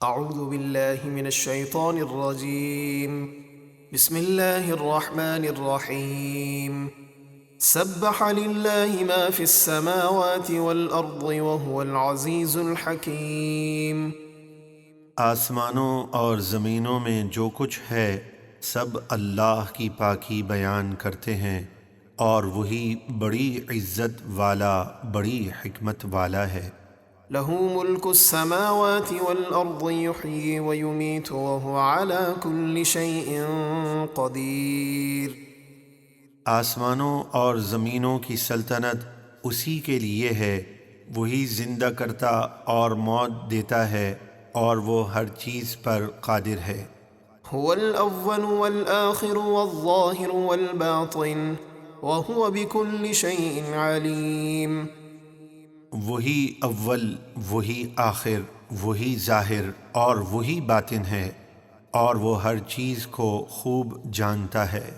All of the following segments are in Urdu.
اعوذ باللہ من الشیطان الرجیم بسم اللہ الرحمن الرحیم سبح للہ ما فی السماوات والارض وهو العزیز الحکیم۔ آسمانوں اور زمینوں میں جو کچھ ہے سب اللہ کی پاکی بیان کرتے ہیں اور وہی بڑی عزت والا بڑی حکمت والا ہے۔ لہ ملک السماوات والارض یحیی ویمیت وهو علی کل شیء قدیر۔ آسمانوں اور زمینوں کی سلطنت اسی کے لیے ہے، وہی زندہ کرتا اور موت دیتا ہے اور وہ ہر چیز پر قادر ہے۔ هو الاول والآخر والظاہر والباطن وهو بكل شیء علیم۔ وہی اول، وہی آخر، وہی ظاہر اور وہی باطن ہے، اور وہ ہر چیز کو خوب جانتا ہے۔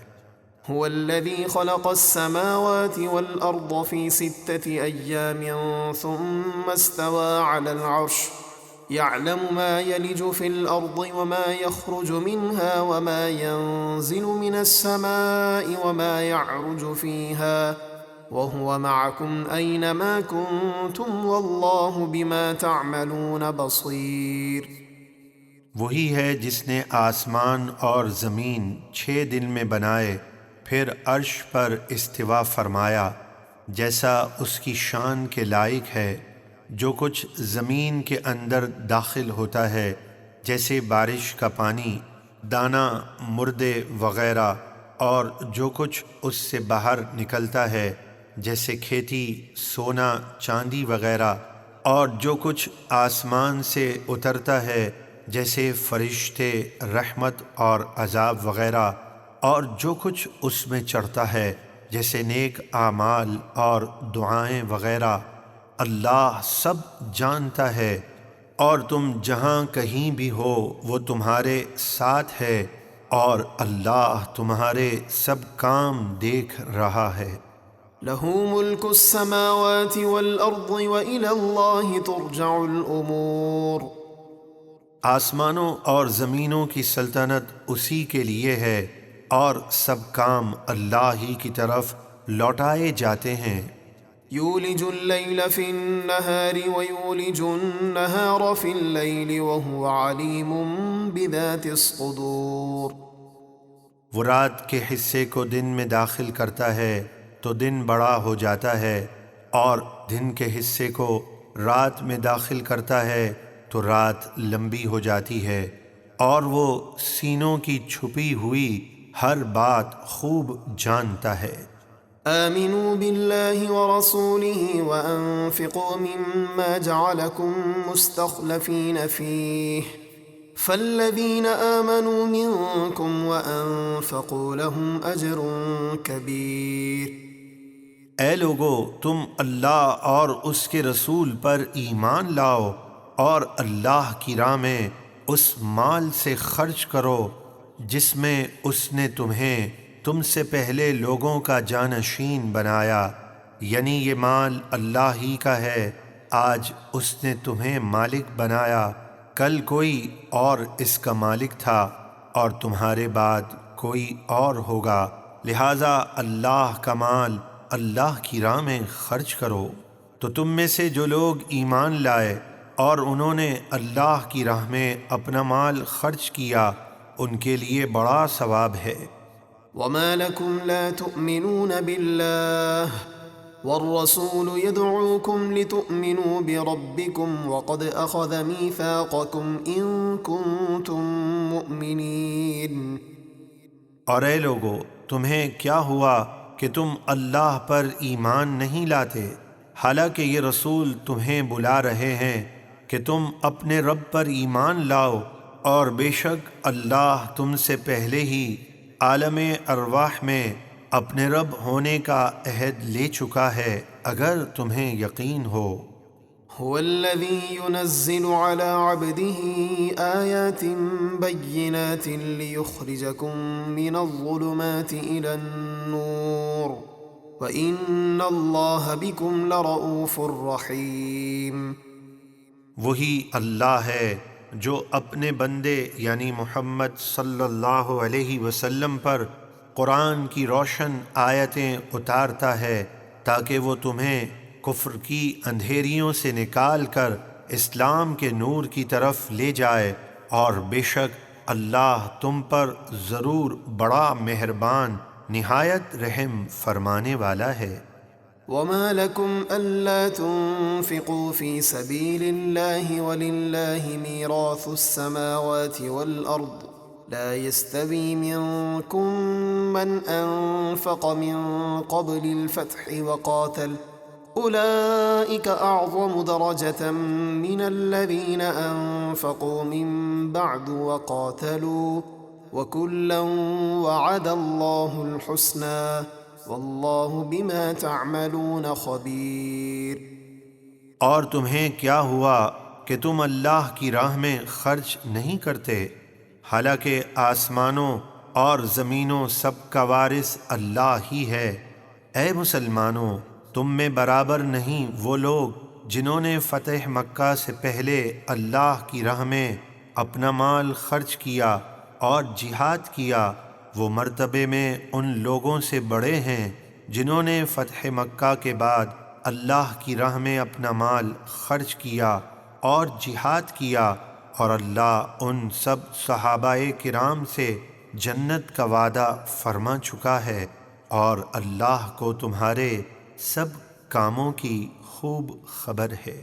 هو الذي خلق السماوات والأرض في 6 أيام ثم استوى على العرش يعلم ما يلج في الأرض وما يخرج منها وما ينزل من السماء وما يعرج فيها وهو معكم أينما كنتم والله بما تعملون بصير۔ وہی ہے جس نے آسمان اور زمین 6 دن میں بنائے، پھر عرش پر استوا فرمایا جیسا اس کی شان کے لائق ہے۔ جو کچھ زمین کے اندر داخل ہوتا ہے جیسے بارش کا پانی، دانہ، مردے وغیرہ، اور جو کچھ اس سے باہر نکلتا ہے جیسے کھیتی، سونا، چاندی وغیرہ، اور جو کچھ آسمان سے اترتا ہے جیسے فرشتے، رحمت اور عذاب وغیرہ، اور جو کچھ اس میں چڑھتا ہے جیسے نیک اعمال اور دعائیں وغیرہ، اللہ سب جانتا ہے۔ اور تم جہاں کہیں بھی ہو وہ تمہارے ساتھ ہے، اور اللہ تمہارے سب کام دیکھ رہا ہے۔ له ملك السماوات والأرض وإلى الله ترجع الأمور۔ آسمانوں اور زمینوں کی سلطنت اسی کے لیے ہے اور سب کام اللہ ہی کی طرف لوٹائے جاتے ہیں۔ یولج اللیل فی النہار ویولج النہار فی اللیل وهو علیم بذات الصدور۔ وہ رات کے حصے کو دن میں داخل کرتا ہے تو دن بڑا ہو جاتا ہے، اور دن کے حصے کو رات میں داخل کرتا ہے تو رات لمبی ہو جاتی ہے، اور وہ سینوں کی چھپی ہوئی ہر بات خوب جانتا ہے۔ آمنوا باللہ ورسولہ وانفقوا مما جعلکم مستخلفین فیہ فالذین آمنوا منکم وانفقوا لهم اجر کبیر۔ اے لوگو، تم اللہ اور اس کے رسول پر ایمان لاؤ اور اللہ کی راہ میں اس مال سے خرچ کرو جس میں اس نے تمہیں تم سے پہلے لوگوں کا جانشین بنایا، یعنی یہ مال اللہ ہی کا ہے، آج اس نے تمہیں مالک بنایا، کل کوئی اور اس کا مالک تھا اور تمہارے بعد کوئی اور ہوگا، لہٰذا اللہ کا مال اللہ کی راہ میں خرچ کرو۔ تو تم میں سے جو لوگ ایمان لائے اور انہوں نے اللہ کی راہ میں اپنا مال خرچ کیا، ان کے لیے بڑا ثواب ہے۔ وما لكم لا تؤمنون بالله والرسول يدعوكم لتؤمنوا بربكم وقد أخذ ميثاقكم إن كنتم مؤمنين۔ اور اے لوگو، تمہیں کیا ہوا کہ تم اللہ پر ایمان نہیں لاتے، حالانکہ یہ رسول تمہیں بلا رہے ہیں کہ تم اپنے رب پر ایمان لاؤ، اور بے شک اللہ تم سے پہلے ہی عالم ارواح میں اپنے رب ہونے کا عہد لے چکا ہے، اگر تمہیں یقین ہو۔ هو الذي ينزل على عبده آيات بينات ليخرجكم من الظلمات إلى النور وإن الله بكم لرؤوف رحيم۔ وہی اللہ ہے جو اپنے بندے یعنی محمد صلی اللہ علیہ وسلم پر قرآن کی روشن آیتیں اتارتا ہے تاکہ وہ تمہیں کفر کی اندھیریوں سے نکال کر اسلام کے نور کی طرف لے جائے، اور بے شک اللہ تم پر ضرور بڑا مہربان نہایت رحم فرمانے والا ہے۔ وما لكم ألا تنفقوا في سبيل الله ولله ميراث السماوات والأرض لا يستوي منكم من أنفق من قبل الفتح وقاتل أولئك أعظم درجة من الذين أنفقوا من بعد وقاتلوا وكلا وعد الله الحسنى واللہ بما تعملون خبیر۔ اور تمہیں کیا ہوا کہ تم اللہ کی راہ میں خرچ نہیں کرتے، حالانکہ آسمانوں اور زمینوں سب کا وارث اللہ ہی ہے۔ اے مسلمانوں، تم میں برابر نہیں وہ لوگ جنہوں نے فتح مکہ سے پہلے اللہ کی راہ میں اپنا مال خرچ کیا اور جہاد کیا، وہ مرتبے میں ان لوگوں سے بڑے ہیں جنہوں نے فتح مکہ کے بعد اللہ کی راہ میں اپنا مال خرچ کیا اور جہاد کیا، اور اللہ ان سب صحابہ کرام سے جنت کا وعدہ فرما چکا ہے، اور اللہ کو تمہارے سب کاموں کی خوب خبر ہے۔